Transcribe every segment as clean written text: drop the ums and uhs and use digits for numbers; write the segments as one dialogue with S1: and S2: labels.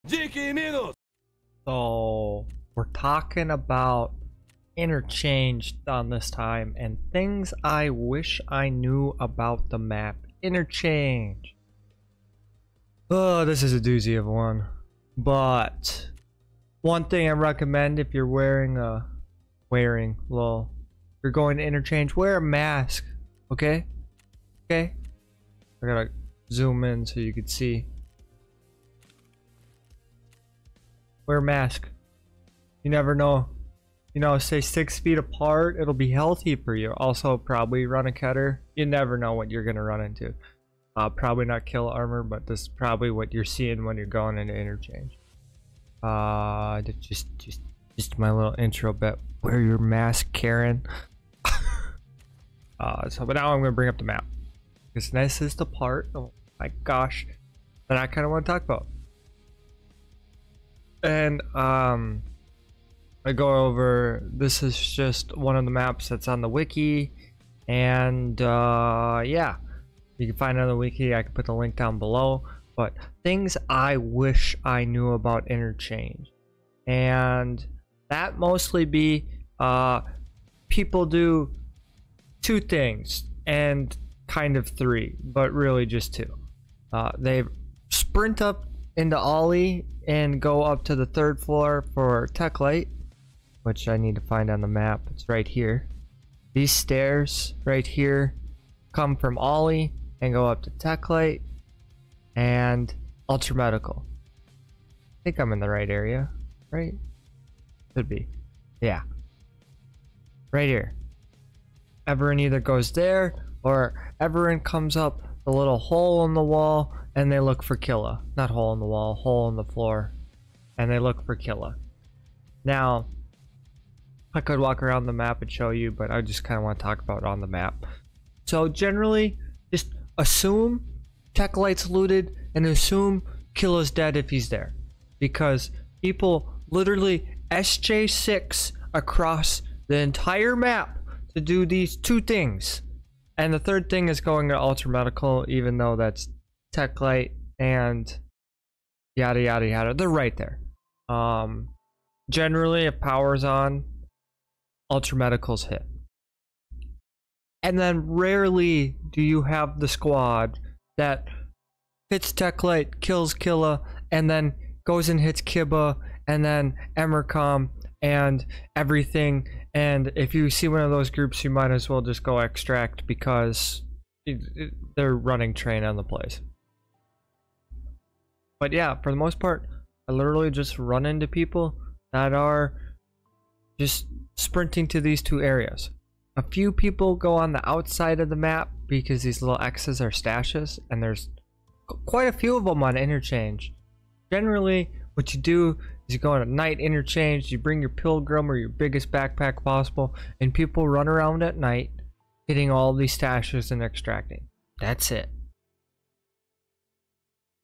S1: So we're talking about Interchange on this time and things I wish I knew about the map. Interchange. Oh, this is a doozy of one. But one thing I recommend if you're you're going to Interchange, wear a mask. Okay? Okay? I gotta zoom in so you can see. Wear a mask. You never know. You know, stay 6 feet apart. It'll be healthy for you. Also, probably run a cutter. You never know what you're gonna run into. Probably not kill armor, but this is probably what you're seeing when you're going into Interchange. Just my little intro bit. Wear your mask, Karen. But now I'm gonna bring up the map because this is the part. Oh my gosh, that I kind of want to talk about. And I go over. This is just one of the maps that's on the wiki, and yeah, you can find it on the wiki. I can put the link down below. But things I wish I knew about Interchange, and that mostly be people do 2 things and kind of 3, but really just 2. They sprint up into Ollie and go up to the 3rd floor for Tech Light, which I need to find on the map. It's right here. These stairs right here come from Ollie and go up to Tech Light and Ultra Medical. I think I'm in the right area, right? Could be. Yeah. Right here. Everyone either goes there or everyone comes up the little hole in the wall and they look for Killa. Not hole in the wall, hole in the floor. And they look for Killa. Now, I could walk around the map and show you, but I just kind of want to talk about it on the map. So generally, just assume Tech Light's looted and assume Killa's dead if he's there. Because people literally SJ6 across the entire map to do these 2 things. And the 3rd thing is going to Ultra Medical, even though that's Tech Light and yada yada yada. They're right there. Generally, if power's on, Ultra Medical's hit. And then rarely do you have the squad that hits Tech Light, kills Killa, and then goes and hits Kibba, and then Emercom, and everything. And if you see one of those groups, you might as well just go extract because they're running train on the place. But yeah, for the most part, I literally just run into people that are just sprinting to these 2 areas. A few people go on the outside of the map because these little X's are stashes, and there's quite a few of them on Interchange. Generally, what you do is you go on a night Interchange, you bring your Pilgrim or your biggest backpack possible, and people run around at night hitting all these stashes and extracting. That's it.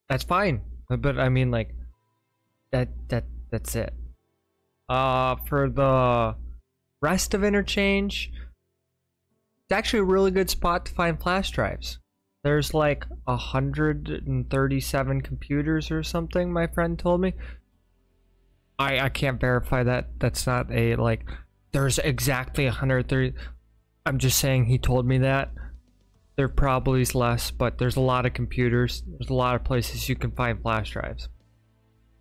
S1: That's fine. But I mean, like, that's it. For the rest of Interchange, it's actually a really good spot to find flash drives. There's like 137 computers or something, my friend told me. I can't verify that. That's not a, like, there's exactly 130. I'm just saying he told me that. There probably is less, but there's a lot of computers. There's a lot of places you can find flash drives.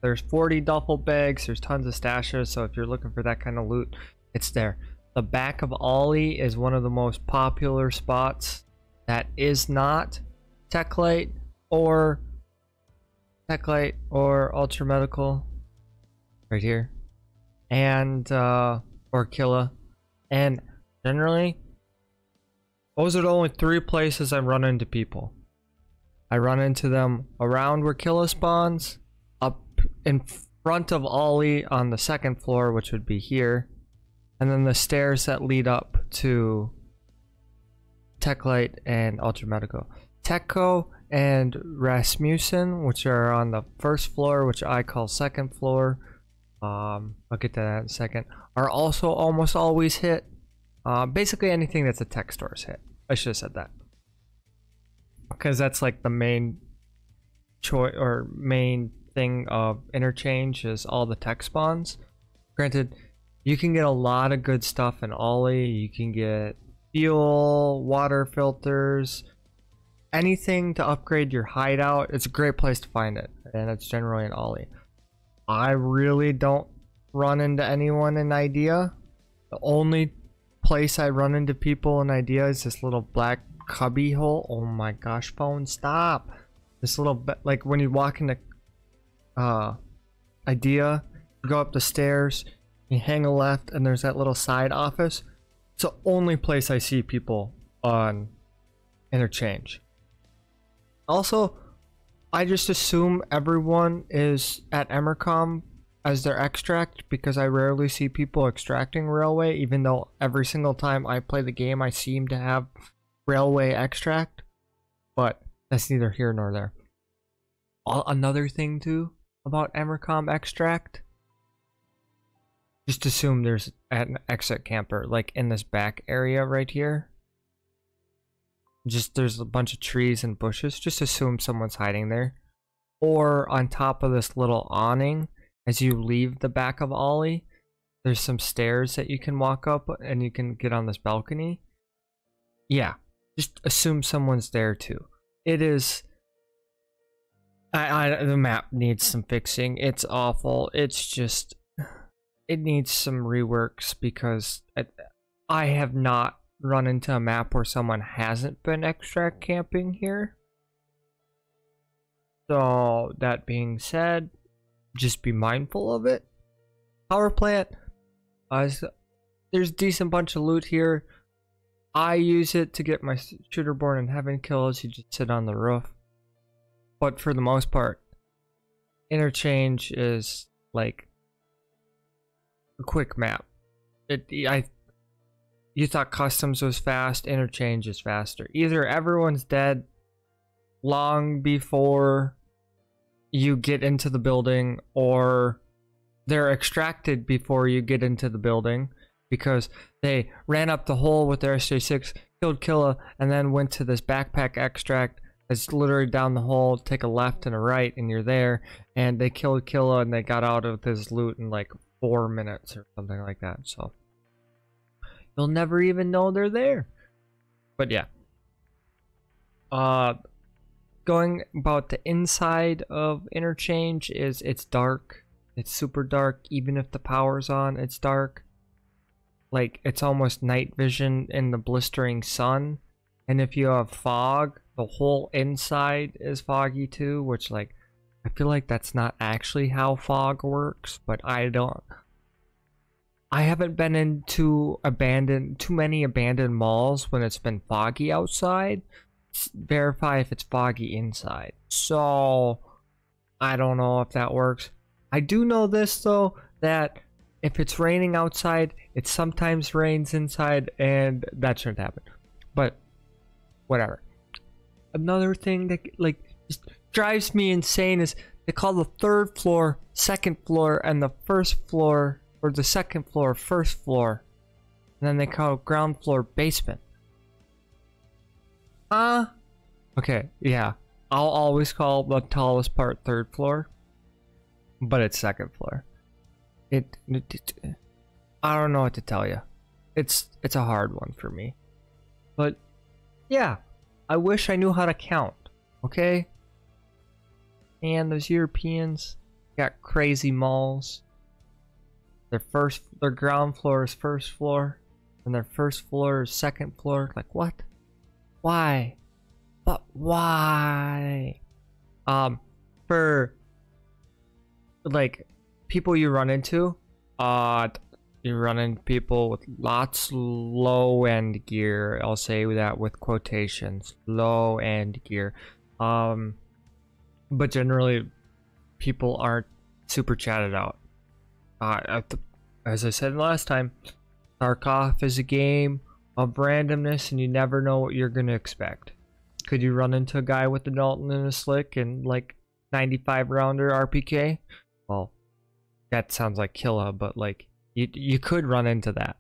S1: There's 40 duffel bags. There's tons of stashes, so if you're looking for that kind of loot, it's there. The back of Ollie is one of the most popular spots that is not Tech Light or Ultra Medical. Right here. And or Killa. And generally, those are the only 3 places I run into people. I run into them around where Killa spawns, up in front of Ollie on the 2nd floor, which would be here, and then the stairs that lead up to Tech Light and Ultra Medical. Techco and Rasmussen, which are on the 1st floor, which I call 2nd floor, I'll get to that in a second, are also almost always hit. Basically anything that's a tech store is hit. I should have said that, because that's like the main choice or main thing of Interchange is all the tech spawns. Granted, you can get a lot of good stuff in Ollie. You can get fuel, water filters, anything to upgrade your hideout. It's a great place to find it, and it's generally in Ollie. I really don't run into anyone in Idea. The only place I run into people in Idea is this little black cubby hole. Oh my gosh, phone, stop! This little like when you walk into Idea, you go up the stairs, you hang a left, and there's that little side office. It's the only place I see people on Interchange. Also, I just assume everyone is at Emercom as their extract because I rarely see people extracting Railway, even though every single time I play the game I seem to have Railway extract. But that's neither here nor there. Another thing too about Emercom extract, just assume there's an exit camper like in this back area right here. Just there's a bunch of trees and bushes. Just assume someone's hiding there. Or on top of this little awning, as you leave the back of Ollie, there's some stairs that you can walk up and you can get on this balcony. Yeah, just assume someone's there too. It is... the map needs some fixing. It's awful. It's just... It needs some reworks because I have not run into a map where someone hasn't been extract camping here. So that being said, just be mindful of it. Power plant, there's a decent bunch of loot here. I use it to get my shooter born and heaven kills. You just sit on the roof. But for the most part, Interchange is like a quick map. You thought customs was fast, Interchange is faster. Either everyone's dead long before you get into the building, or they're extracted before you get into the building because they ran up the hole with their SJ6, killed Killa, and then went to this backpack extract. It's literally down the hole, take a left and a right, and you're there. And they killed Killa and they got out of this loot in like 4 minutes or something like that. So you'll never even know they're there. But yeah. Going about the inside of Interchange is it's dark. It's super dark. Even if the power's on, it's dark. Like, it's almost night vision in the blistering sun. And if you have fog, the whole inside is foggy too, which, like, I feel like that's not actually how fog works, but I haven't been into too many abandoned malls when it's been foggy outside. Verify if it's foggy inside. So I don't know if that works. I do know this though, that if it's raining outside, it sometimes rains inside, and that shouldn't happen. But whatever. Another thing that like just drives me insane is they call the third floor second floor and the first floor, or the second floor first floor, and then they call ground floor basement. Okay, yeah. I'll always call the tallest part third floor, but it's second floor. I don't know what to tell you. It's a hard one for me. But yeah, I wish I knew how to count, okay? And those Europeans got crazy malls. Their ground floor is first floor, and their first floor is second floor. Like, what? Why? But why? For like people you run into, you run into people with lots low end gear. I'll say that with quotations, low end gear. But generally, people aren't super chatted out. As I said last time, Tarkov is a game of randomness, and you never know what you're gonna expect. Could you run into a guy with a Dalton and a Slick and like 95 rounder RPK? Well, that sounds like Killa, but like you could run into that.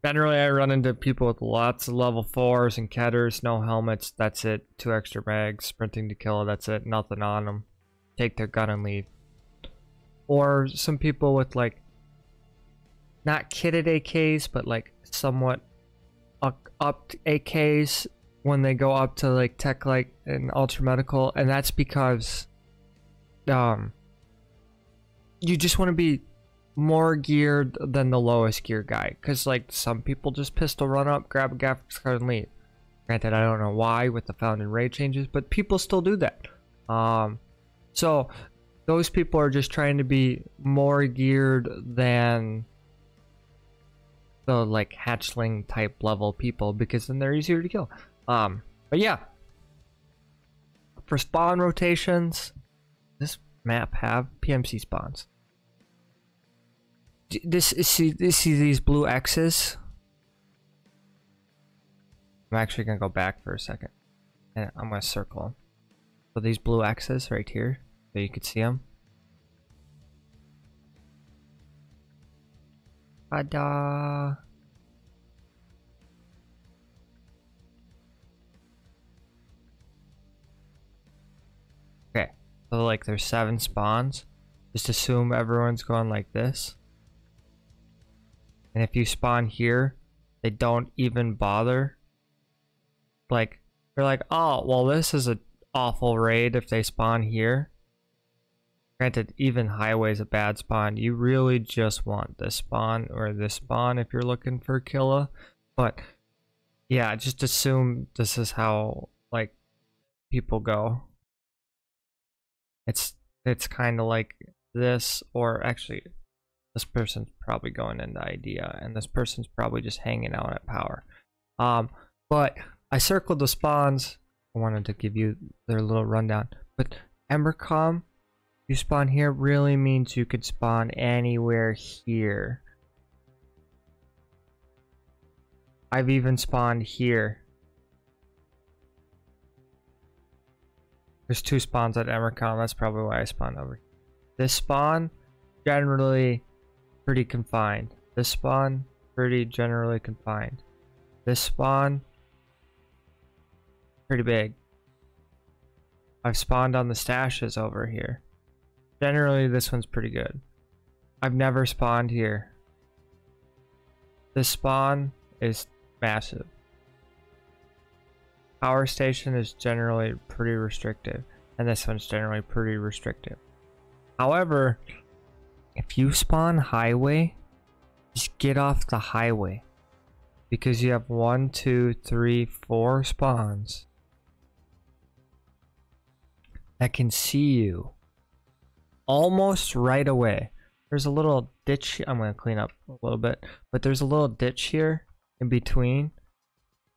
S1: Generally, I run into people with lots of level 4s and Ketters, no helmets. That's it. 2 extra mags, sprinting to Killa. That's it. Nothing on them. take their gun and leave. Or some people with like not kitted AKs, but like somewhat upped AKs when they go up to like tech light and ultra medical, and that's because you just want to be more geared than the lowest gear guy, because like some people just pistol run up, grab a graphics card and leave. Granted, I don't know why with the found and raid changes, but people still do that. So those people are just trying to be more geared than the like hatchling type level people, because then they're easier to kill. But yeah, for spawn rotations, this map have PMC spawns. See these blue X's? I'm actually gonna go back for a second, and I'm gonna circle them. So these blue X's right here, so you could see them. Ta-da! Okay, so like there's 7 spawns. Just assume everyone's going like this. And if you spawn here, they don't even bother. Like, they're like, oh, well, this is an awful raid if they spawn here. Granted, even highway's a bad spawn. You really just want this spawn or this spawn if you're looking for Killa. But yeah, just assume this is how like people go. It's kind of like this, or actually this person's probably going into idea, and this person's probably just hanging out at power. But I circled the spawns. I wanted to give you their little rundown. But Embercom, you spawn here really means you could spawn anywhere here. I've even spawned here. There's 2 spawns at Embercom. That's probably why I spawned over here. This spawn, generally pretty confined. This spawn, pretty generally confined. This spawn, pretty big. I've spawned on the stashes over here. Generally, this one's pretty good. I've never spawned here. This spawn is massive. Power station is generally pretty restrictive, and this one's generally pretty restrictive. However, if you spawn highway, just get off the highway, because you have 1, 2, 3, 4 spawns that can see you almost right away. There's a little ditch. I'm going to clean up a little bit, but there's a little ditch here in between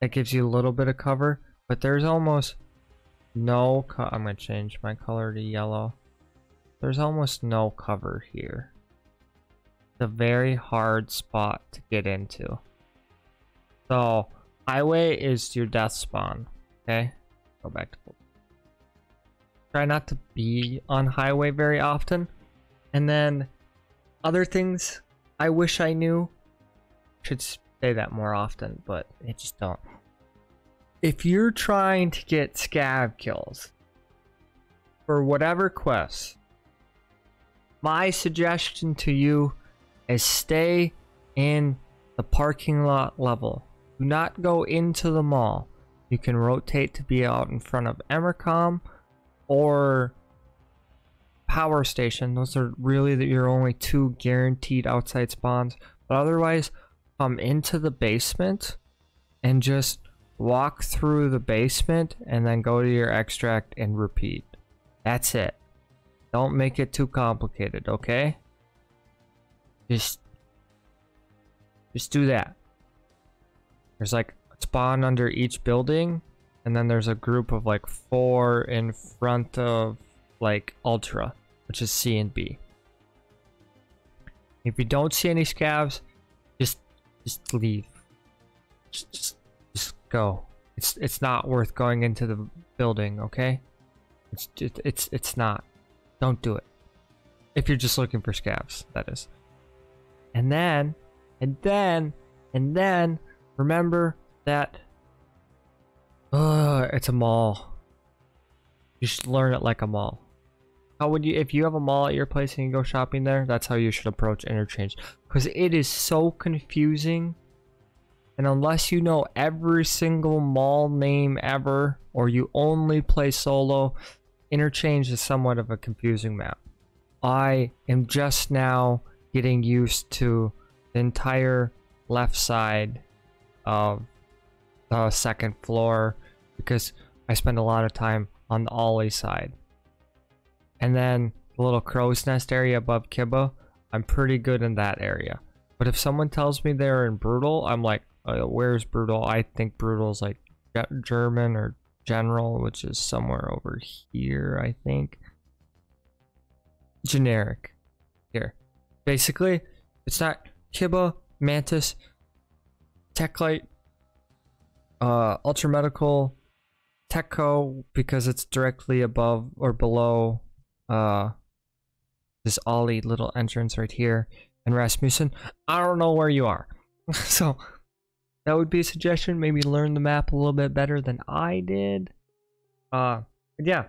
S1: that gives you a little bit of cover, but there's almost no I'm going to change my color to yellow. There's almost no cover here. It's a very hard spot to get into. So highway is your death spawn. Okay, go back to try not to be on highway very often. And then other things I wish I knew, should say that more often, but I just don't. If you're trying to get scav kills for whatever quests, my suggestion to you is stay in the parking lot level. Do not go into the mall. You can rotate to be out in front of Embercom or power station. Those are really your only 2 guaranteed outside spawns. But otherwise, come into the basement and just walk through the basement and then go to your extract and repeat. That's it. Don't make it too complicated, okay? Just do that. There's like a spawn under each building, and then there's a group of like 4 in front of like Ultra, which is C and B. If you don't see any scavs, just leave. Just go. It's not worth going into the building, okay? It's not. Don't do it. If you're just looking for scavs, that is. And then remember that it's a mall. You should learn it like a mall. How would you, if you have a mall at your place and you go shopping there, that's how you should approach Interchange. Because it is so confusing. And unless you know every single mall name ever, or you only play solo, Interchange is somewhat of a confusing map. I am just now getting used to the entire left side of the second floor because I spend a lot of time on the Ollie side. And then the little crow's nest area above Killa, I'm pretty good in that area. But if someone tells me they're in Brutal, I'm like, where's Brutal? I think Brutal's like German or General, which is somewhere over here, I think. Generic. Here. Basically, it's not Killa, Mantis, Techlight, Ultra Medical, Techco, because it's directly above or below this Ollie little entrance right here, and Rasmussen. I don't know where you are. So that would be a suggestion. Maybe learn the map a little bit better than I did. But yeah.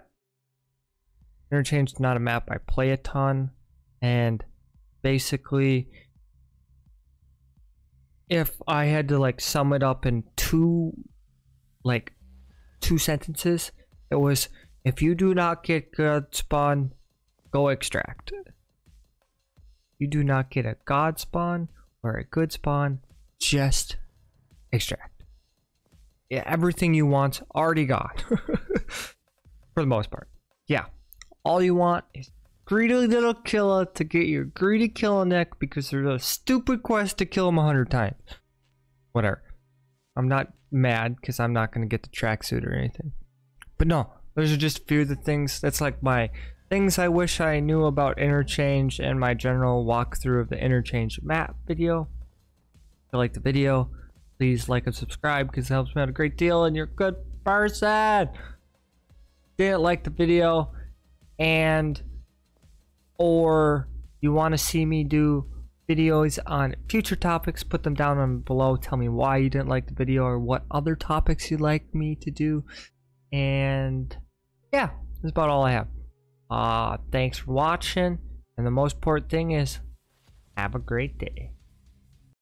S1: Interchange is not a map I play a ton, and basically if I had to like sum it up in two sentences, it was, if you do not get good spawn, go extract. You do not get a god spawn or a good spawn, just extract. Yeah, everything you want already got. For the most part. Yeah. All you want is greedy little Killa to get your greedy Killa neck because there's a stupid quest to kill him 100 times. Whatever. I'm not mad because I'm not going to get the tracksuit or anything. But no, those are just a few of the things. That's like my things I wish I knew about Interchange and my general walkthrough of the Interchange map video. If you like the video, please like and subscribe because it helps me out a great deal and you're a good person. Didn't like the video and or you want to see me do videos on future topics, put them down below. Tell me why you didn't like the video or what other topics you'd like me to do. And yeah, that's about all I have. Thanks for watching, and the most important thing is have a great day.